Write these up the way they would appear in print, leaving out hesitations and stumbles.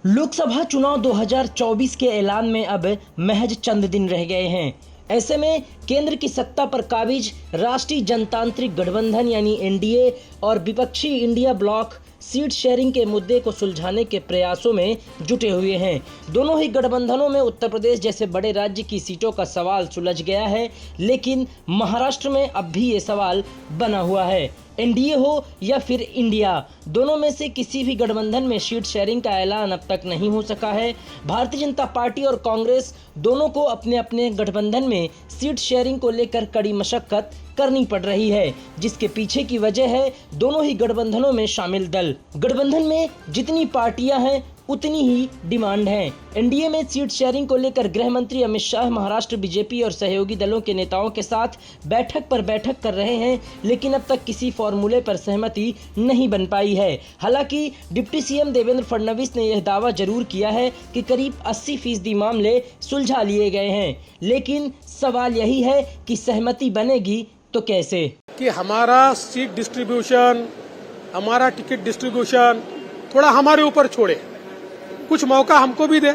लोकसभा चुनाव 2024 के ऐलान में अब महज चंद दिन रह गए हैं। ऐसे में केंद्र की सत्ता पर काबिज राष्ट्रीय जनतांत्रिक गठबंधन यानी एनडीए और विपक्षी इंडिया ब्लॉक सीट शेयरिंग के मुद्दे को सुलझाने के प्रयासों में जुटे हुए हैं। दोनों ही गठबंधनों में उत्तर प्रदेश जैसे बड़े राज्य की सीटों का सवाल सुलझ गया है, लेकिन महाराष्ट्र में अब भी ये सवाल बना हुआ है। एनडीए हो या फिर इंडिया, दोनों में से किसी भी गठबंधन में सीट शेयरिंग का ऐलान अब तक नहीं हो सका है। भारतीय जनता पार्टी और कांग्रेस दोनों को अपने अपने गठबंधन में सीट शेयरिंग को लेकर कड़ी मशक्कत करनी पड़ रही है, जिसके पीछे की वजह है दोनों ही गठबंधनों में शामिल दल। गठबंधन में जितनी पार्टियां हैं उतनी ही डिमांड है। एनडीए में सीट शेयरिंग को लेकर गृह मंत्री अमित शाह महाराष्ट्र बीजेपी और सहयोगी दलों के नेताओं के साथ बैठक पर बैठक कर रहे हैं, लेकिन अब तक किसी फॉर्मूले पर सहमति नहीं बन पाई है। हालांकि डिप्टी सीएम देवेंद्र फडणवीस ने यह दावा जरूर किया है कि करीब 80% मामले सुलझा लिए गए हैं, लेकिन सवाल यही है कि सहमति बनेगी तो कैसे। कि हमारा सीट डिस्ट्रीब्यूशन, हमारा टिकट डिस्ट्रीब्यूशन थोड़ा हमारे ऊपर छोड़े, कुछ मौका हमको भी दे।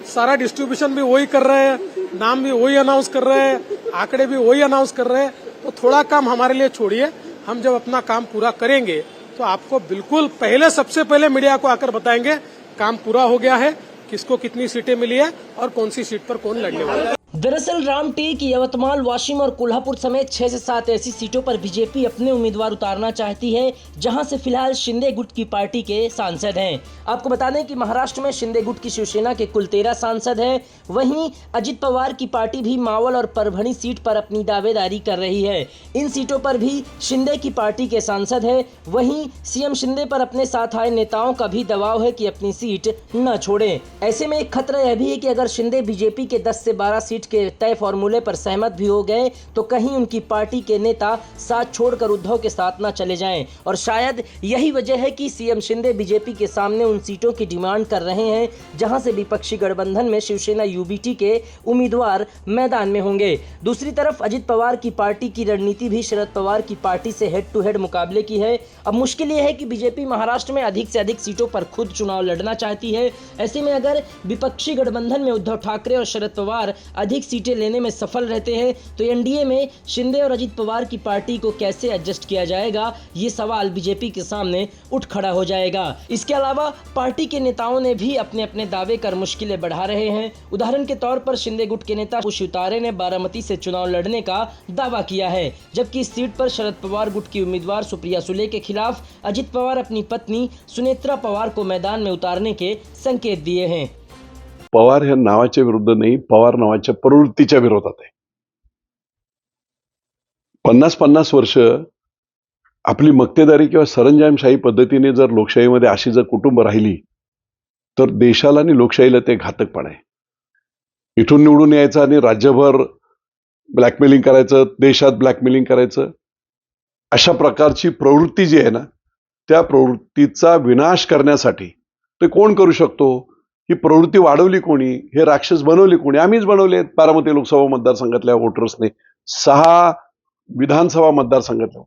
सारा डिस्ट्रीब्यूशन भी वही कर रहे हैं, नाम भी वही अनाउंस कर रहे हैं, आंकड़े भी वही अनाउंस कर रहे हैं, तो थोड़ा काम हमारे लिए छोड़िए। हम जब अपना काम पूरा करेंगे तो आपको बिल्कुल सबसे पहले मीडिया को आकर बताएंगे काम पूरा हो गया है, किसको कितनी सीटें मिली है और कौन सी सीट पर कौन लड़ने वाला है। दरअसल रामटेक, यवतमाल, वाशिम और कोल्हापुर समेत 6 से 7 ऐसी सीटों पर बीजेपी अपने उम्मीदवार उतारना चाहती है, जहां से फिलहाल शिंदे गुट की पार्टी के सांसद हैं। आपको बता दें कि महाराष्ट्र में शिंदे गुट की शिवसेना के कुल 13 सांसद हैं। वहीं अजित पवार की पार्टी भी मावल और परभणी सीट पर अपनी दावेदारी कर रही है। इन सीटों पर भी शिंदे की पार्टी के सांसद है। वहीं सीएम शिंदे पर अपने साथ आए नेताओं का भी दबाव है कि अपनी सीट न छोड़ें। ऐसे में एक खतरा यह भी है कि अगर शिंदे बीजेपी के 10 से 12 सीट के तय फॉर्मूले पर सहमत भी हो गए तो कहीं उनकी पार्टी के नेता साथ छोड़कर उद्धव के साथ न चले जाएं, और शायद यही वजह है कि सीएम शिंदे बीजेपी के सामने उन सीटों की डिमांड कर रहे हैं जहां से विपक्षी गठबंधन में शिवसेना यूबीटी के उम्मीदवार मैदान में होंगे। दूसरी तरफ अजित पवार की पार्टी की रणनीति भी शरद पवार की पार्टी से हेड टू हेड मुकाबले की है। अब मुश्किल यह है कि बीजेपी महाराष्ट्र में अधिक से अधिक सीटों पर खुद चुनाव लड़ना चाहती है। ऐसे में अगर विपक्षी गठबंधन में उद्धव ठाकरे और शरद पवार अधिक सीटें लेने में सफल रहते हैं तो एनडीए में शिंदे और अजित पवार की पार्टी को कैसे एडजस्ट किया जाएगा, ये सवाल बीजेपी के सामने उठ खड़ा हो जाएगा। इसके अलावा पार्टी के नेताओं ने भी अपने अपने दावे कर मुश्किलें बढ़ा रहे हैं। उदाहरण के तौर पर शिंदे गुट के नेता शिवतारे ने बारामती से चुनाव लड़ने का दावा किया है, जबकि इस सीट पर शरद पवार गुट की उम्मीदवार सुप्रिया सुले के खिलाफ अजित पवार अपनी पत्नी सुनेत्रा पवार को मैदान में उतारने के संकेत दिए हैं। पवार ह्या नावाच्या विरुद्ध नाही, पवार नावाच्या प्रवृत्तीच्या विरोधात आहे। 50-50 वर्ष आपली मक्तेदारी किंवा सरंजामशाही पद्धतीने जर लोकशाहीमध्ये अशी जर कुटुंब राहिली तर देशाला आणि लोकशाहीला ते घातकपण आहे। इथून निवडून यायचं आणि राज्यभर ब्लॅकमेलिंग करायचं, देशात ब्लॅकमेलिंग करायचं, अशा प्रकारची प्रवृत्ती जी आहे ना, त्या प्रवृत्तीचा विनाश करण्यासाठी ते कोण करू शकतो? ही प्रवृत्ती वाढवली कोणी? हे राक्षस बनवले कोणी? आम्हीच बनवले। बारामती लोकसभा मतदारसंघातल्या वोटर्सने 6 विधानसभा मतदारसंघातल्या,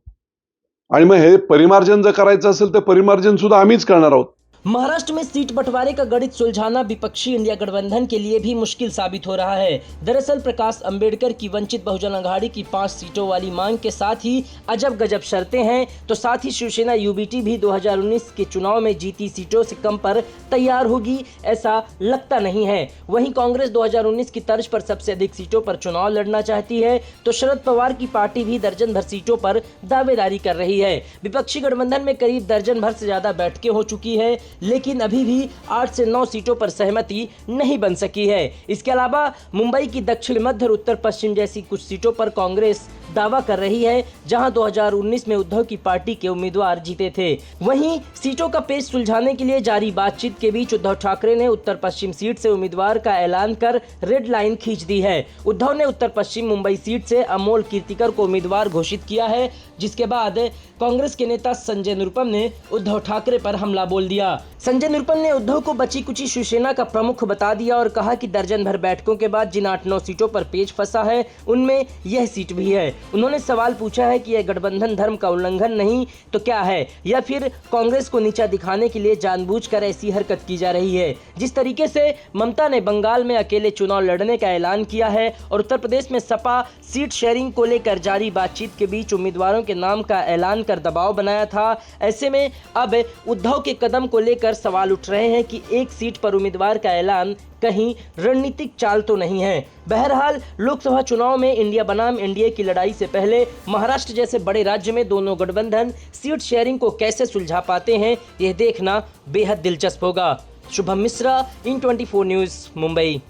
आणि मग हे परिमार्जन जर करायचं असेल तर परिमार्जन सुद्धा आम्हीच करणार आहोत। महाराष्ट्र में सीट बंटवारे का गणित सुलझाना विपक्षी इंडिया गठबंधन के लिए भी मुश्किल साबित हो रहा है। दरअसल प्रकाश अंबेडकर की वंचित बहुजन अघाड़ी की 5 सीटों वाली मांग के साथ ही अजब गजब शर्तें हैं, तो साथ ही शिवसेना यूबीटी भी 2019 के चुनाव में जीती सीटों से कम पर तैयार होगी, ऐसा लगता नहीं है। वहीं कांग्रेस 2019 की तर्ज पर सबसे अधिक सीटों पर चुनाव लड़ना चाहती है, तो शरद पवार की पार्टी भी दर्जन भर सीटों पर दावेदारी कर रही है। विपक्षी गठबंधन में करीब दर्जन भर से ज्यादा बैठकें हो चुकी है, लेकिन अभी भी 8 से 9 सीटों पर सहमति नहीं बन सकी है। इसके अलावा मुंबई की दक्षिण मध्य और उत्तर पश्चिम जैसी कुछ सीटों पर कांग्रेस दावा कर रही है, जहां 2019 में उद्धव की पार्टी के उम्मीदवार जीते थे। वहीं सीटों का पेच सुलझाने के लिए जारी बातचीत के बीच उद्धव ठाकरे ने उत्तर पश्चिम सीट से उम्मीदवार का ऐलान कर रेड लाइन खींच दी है। उद्धव ने उत्तर पश्चिम मुंबई सीट से अमोल कीर्तिकर को उम्मीदवार घोषित किया है, जिसके बाद कांग्रेस के नेता संजय निरुपम ने उद्धव ठाकरे पर हमला बोल दिया। संजय निरुपम ने उद्धव को बची कुची शिवसेना का प्रमुख बता दिया और कहा कि दर्जन भर बैठकों के बाद जिन 8-9 सीटों पर पेच फंसा है उनमें यह सीट भी है। उन्होंने सवाल पूछा है कि यह गठबंधन धर्म का उल्लंघन नहीं तो क्या है, या फिर कांग्रेस को नीचा दिखाने के लिए जानबूझकर ऐसी हरकत की जा रही है। जिस तरीके से ममता ने बंगाल में अकेले चुनाव लड़ने का ऐलान किया है और उत्तर प्रदेश में सपा सीट शेयरिंग को लेकर जारी बातचीत के बीच उम्मीदवारों के नाम का ऐलान कर दबाव बनाया था, ऐसे में अब उद्धव के कदम को लेकर सवाल उठ रहे हैं कि एक सीट पर उम्मीदवार का ऐलान कहीं रणनीतिक चाल तो नहीं है। बहरहाल लोकसभा चुनाव में इंडिया बनाम एनडीए की लड़ाई से पहले महाराष्ट्र जैसे बड़े राज्य में दोनों गठबंधन सीट शेयरिंग को कैसे सुलझा पाते हैं, यह देखना बेहद दिलचस्प होगा। शुभम मिश्रा, इन 24 न्यूज़, मुंबई।